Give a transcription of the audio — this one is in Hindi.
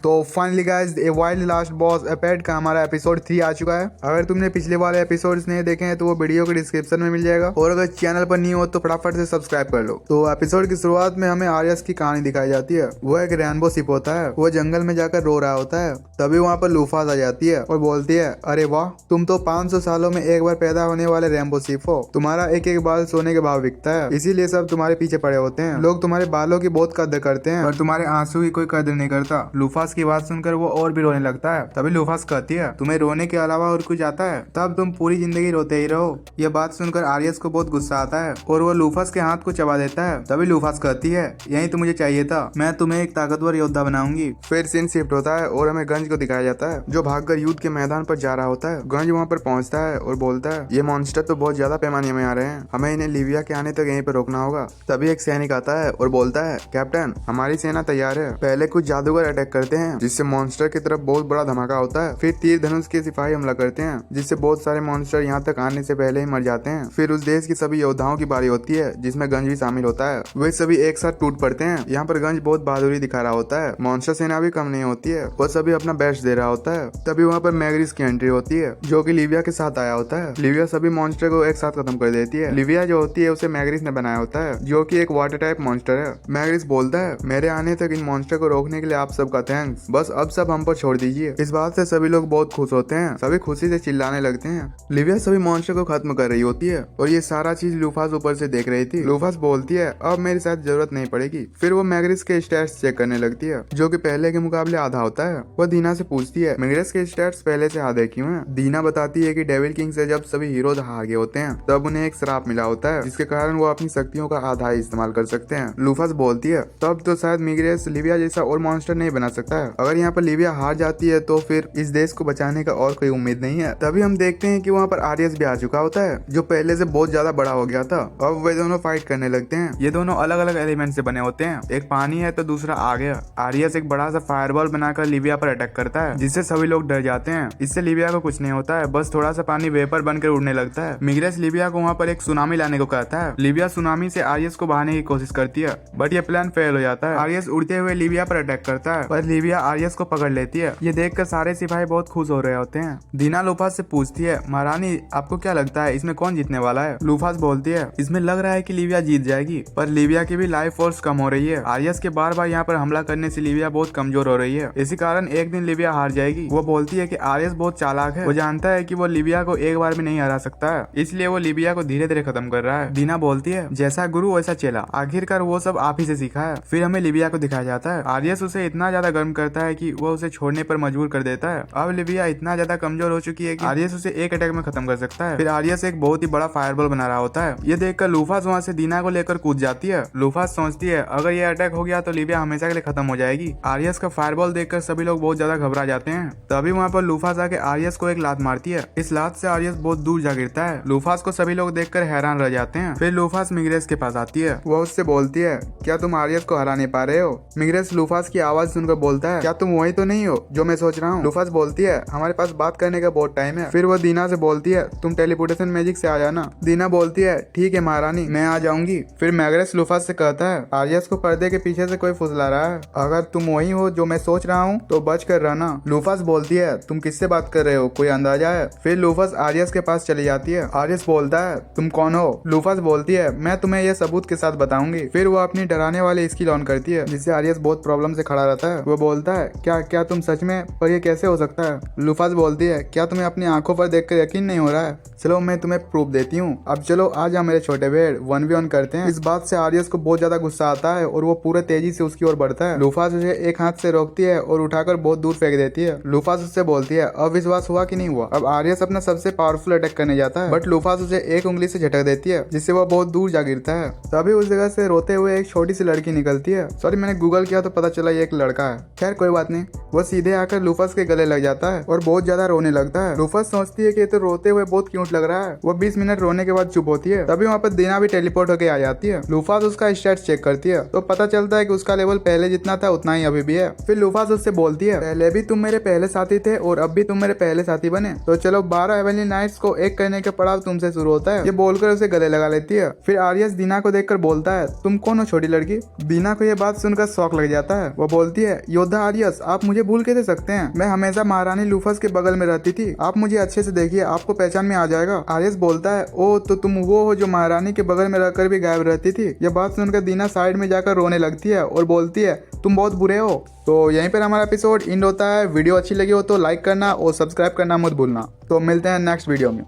तो finally guys a wild last boss एपेड का हमारा एपिसोड 3 आ चुका है। अगर तुमने पिछले वाले एपिसोड्स नहीं देखे हैं तो वो वीडियो के डिस्क्रिप्शन में मिल जाएगा, और अगर चैनल पर नहीं हो तो फटाफट से सब्सक्राइब कर लो। तो एपिसोड की शुरुआत में हमें आर्यस की कहानी दिखाई जाती है। वो एक रेनबो शिप होता है, वो जंगल में जाकर रो रहा होता है। तभी वहाँ पर लूफास आ जाती है और बोलती है, अरे वाह, तुम तो 500 सालों में एक बार पैदा होने वाले रेनबो शिप हो। तुम्हारा एक एक बाल सोने के भाव बिकता है, इसीलिए सब तुम्हारे पीछे पड़े होते हैं। लोग तुम्हारे बालों की बहुत कदर करते हैं और तुम्हारे आंसू की कोई कदर नहीं करता। लूफास की बात सुनकर वो और भी रोने लगता है। तभी लूफास कहती है, तुम्हें रोने के अलावा और कुछ आता है? तब तुम पूरी जिंदगी रोते ही रहो। यह बात सुनकर आर्यस को बहुत गुस्सा आता है और वो लूफास के हाथ को चबा देता है। तभी लूफास कहती है, यही तो मुझे चाहिए था, मैं तुम्हें एक ताकतवर योद्धा बनाऊंगी। फिर सीन शिफ्ट होता है और हमें गंज को दिखाया जाता है, जो भागकर युद्ध के मैदान पर जा रहा होता है। गंज वहाँ पर पहुँचता है और बोलता है, ये मॉन्स्टर तो बहुत ज्यादा पैमाने में आ रहे हैं, हमें इन्हें लिविया के आने तक यहीं पर रोकना होगा। तभी एक सैनिक आता है और बोलता है, कैप्टन, हमारी सेना तैयार है, पहले कुछ जादूगर अटैक करते हैं जिससे मॉन्स्टर की तरफ बहुत बड़ा धमाका होता है। फिर तीर धनुष के सिपाही हमला करते हैं जिससे बहुत सारे मॉन्स्टर यहाँ तक आने से पहले ही मर जाते हैं। फिर उस देश की सभी योद्धाओं की बारी होती है जिसमें गंज भी शामिल होता है। वे सभी एक साथ टूट पड़ते हैं। यहाँ पर गंज बहुत बहादुरी दिखा रहा होता है, मॉन्स्टर सेना भी कम नहीं होती है, वो सभी अपना बेस्ट दे रहा होता है। तभी वहाँ पर मैग्रिस की एंट्री होती है जो कि लिविया के साथ आया होता है। लिविया सभी मॉन्स्टर को एक साथ खत्म कर देती है। लिविया जो होती है उसे मैग्रिस ने बनाया होता है, जो कि एक वाटर टाइप मॉन्स्टर है। मैग्रिस बोलता है, मेरे आने तक इन मॉन्स्टर को रोकने के लिए आप सबका थैंक्स, बस अब सब हम पर छोड़ दीजिए। इस बात से सभी लोग बहुत खुश होते हैं, सभी खुशी से चिल्लाने लगते हैं। लिविया सभी मॉन्स्टर को खत्म कर रही होती है और ये सारा चीज लूफास ऊपर से देख रही थी। लूफास बोलती है, अब मेरे साथ जरूरत नहीं पड़ेगी। फिर वो मैग्रिस के स्टैट्स चेक करने लगती है, जो कि पहले के मुकाबले आधा होता है। वो दीना से पूछती है, मैग्रिस के स्टैट्स पहले से आधे क्यों हैं? दीना बताती है कि डेविल किंग से जब सभी हीरोज हार गए होते हैं तब उन्हें एक श्राप मिला होता है, जिसके कारण वो अपनी शक्तियों का आधा ही इस्तेमाल कर सकते हैं। लूफास बोलती है, तब तो शायद मैग्रिस लिविया जैसा और मॉन्स्टर नहीं बना सकता है। अगर यहाँ पर लिविया हार जाती है तो फिर इस देश को बचाने का और कोई उम्मीद नहीं है। तभी हम देखते हैं कि वहाँ पर आर्यस भी आ चुका होता है, जो पहले से बहुत ज्यादा बड़ा हो गया था। अब वे दोनों फाइट करने लगते हैं। ये दोनों अलग अलग एलिमेंट से बने होते हैं, एक पानी है तो दूसरा आग है। आर्यस एक बड़ा सा फायरबॉल बनाकर लिविया पर अटैक करता है, जिससे सभी लोग डर जाते हैं। इससे लिविया को कुछ नहीं होता है, बस थोड़ा सा पानी वेपर बनकर उड़ने लगता है। मैग्रिस लिविया को वहाँ पर एक सुनामी लाने को कहता है। लिविया सुनामी से आर्यस को बहाने की कोशिश करती है, बट ये प्लान फेल हो जाता है। आर्यस उड़ते हुए लिविया पर अटैक करता है, पर लिविया आर्यस को पकड़ लेती है। ये देखकर सारे सिपाही बहुत खुश हो रहे होते हैं। दीना लूफास से पूछती है, महारानी, आपको क्या लगता है इसमें कौन जीतने वाला है? लूफास बोलती है, इसमें लग रहा है कि लिविया जीत जाएगी, पर लिविया की भी लाइफ फोर्स कम हो रही है। आर्यस के बार बार यहाँ पर हमला करने से लिविया बहुत कमजोर हो रही है, इसी कारण एक दिन लिविया हार जाएगी। वो बोलती है कि आर्यस बहुत चालाक है, वो जानता है कि वो लिविया को एक बार में नहीं हरा सकता है, इसलिए वो लिविया को धीरे धीरे खत्म कर रहा है। दीना बोलती है, जैसा गुरु वैसा चेला, आखिरकार वो सब आप ही से सीखा है। फिर हमें लिविया को दिखाया जाता है। आर्यस उसे इतना ज्यादा गर्म करता है कि वो उसे छोड़ने पर मजबूर कर देता है। अब लिविया इतना ज्यादा कमजोर हो चुकी है कि आर्यस उसे एक अटैक में खत्म कर सकता है। फिर आर्यस एक बहुत ही बड़ा फायरबॉल बना रहा होता है। ये देखकर लूफास वहाँ से दीना को लेकर कूद जाती है। लूफास सोचती है, अगर ये अटैक हो गया तो लिविया हमेशा के लिए खत्म हो जाएगी। आर्यस का फायरबॉल देखकर सभी लोग बहुत ज्यादा घबरा जाते हैं। तभी वहाँ पर लूफास आके आर्यस को एक लात मारती है। इस लात से आर्यस बहुत दूर जा गिरता है। लूफास को सभी लोग देखकर हैरान रह जाते हैं। फिर लूफास मैग्रिस के पास आती है। वो उससे बोलती है, क्या तुम आर्यस को हरा नहीं पा रहे हो? मैग्रिस लूफास की आवाज सुनकर बोलता है, क्या तुम वही तो नहीं हो जो मैं सोच रहा हूँ? लूफास बोलती है, हमारे पास बात करने का बहुत टाइम है। फिर वो दीना से बोलती है, तुम टेलीपोर्टेशन मैजिक से आ जाना। दीना बोलती है, ठीक है महारानी, मैं आ जाऊंगी। फिर मैग्रिस लूफास से कहता है, आर्यस को पर्दे के पीछे से कोई फुसला रहा है, अगर तुम वही हो जो मैं सोच रहा हूँ तो बच कर रहना। लूफास बोलती है, तुम किससे बात कर रहे हो, कोई अंदाजा है? फिर लूफास आर्यस के पास चली जाती है। आर्यस बोलता है, तुम कौन हो? लूफास बोलती है, मैं तुम्हें यह सबूत के साथ बताऊंगी। फिर वो अपनी डराने वाली स्किल ऑन करती है, जिससे आर्यस बहुत प्रॉब्लम से खड़ा रहता है। वो बोलता है, क्या तुम सच में? पर ये कैसे हो सकता है? लूफास बोलती है, क्या तुम्हें अपनी आंखों पर देखकर यकीन नहीं हो रहा है? चलो मैं तुम्हें प्रूफ देती हूँ। अब चलो आ जा मेरे छोटे भेड़, 1v1 करते हैं। इस बात से आर्यस को बहुत ज्यादा गुस्सा आता है और वो पूरे तेजी से उसकी ओर बढ़ता है। लूफास उसे एक हाथ से रोकती है और उठाकर बहुत दूर फेंक देती है। लूफास उससे बोलती है, अब विश्वास हुआ कि नहीं हुआ? अब आर्यस अपना सबसे पावरफुल अटैक करने जाता है, बट लूफास उसे एक उंगली से झटक देती है, जिससे वो बहुत दूर जा गिरता है। तभी उस जगह से रोते हुए एक छोटी सी लड़की निकलती है। सॉरी, मैंने गूगल किया तो पता चला ये एक लड़का है। खैर कोई बात नहीं। वो सीधे आकर लूफास के गले लग जाता है और बहुत ज्यादा रोने लगता है। लूफास सोचती है कि ये तो रोते हुए बहुत क्यूट लग रहा है। वो 20 मिनट रोने के बाद चुप होती है। तभी वहाँ पर दीना भी टेलीपोर्ट होकर आ जाती है। लूफास उसका स्टैट्स चेक करती है तो पता चलता है कि उसका लेवल पहले जितना था उतना ही अभी भी है। फिर लूफास उससे बोलती है, पहले भी तुम मेरे पहले साथी थे और अब भी तुम मेरे पहले साथी बने, तो चलो 12 हेवनली नाइट्स को एक करने का पड़ाव तुमसे शुरू होता है। ये बोलकर उसे गले लगा लेती है। फिर आर्यस दीना को देखकर बोलता है, तुम कौन हो छोटी लड़की? दीना को ये बात सुनकर शौक लग जाता है। वो बोलती है, योद्धा आर्यस, आप मुझे मुझे भूल कैसे सकते हैं? मैं हमेशा महारानी लूफस के बगल में रहती थी। आप मुझे अच्छे से देखिए, आपको पहचान में आ जाएगा। आरियस बोलता है, ओ तो तुम वो हो जो महारानी के बगल में रहकर भी गायब रहती थी। यह बात सुनकर दीना साइड में जाकर रोने लगती है और बोलती है, तुम बहुत बुरे हो। तो यहीं पर हमारा एपिसोड एंड होता है। वीडियो अच्छी लगी हो तो लाइक करना और सब्सक्राइब करना मत भूलना। तो मिलते हैं नेक्स्ट वीडियो में।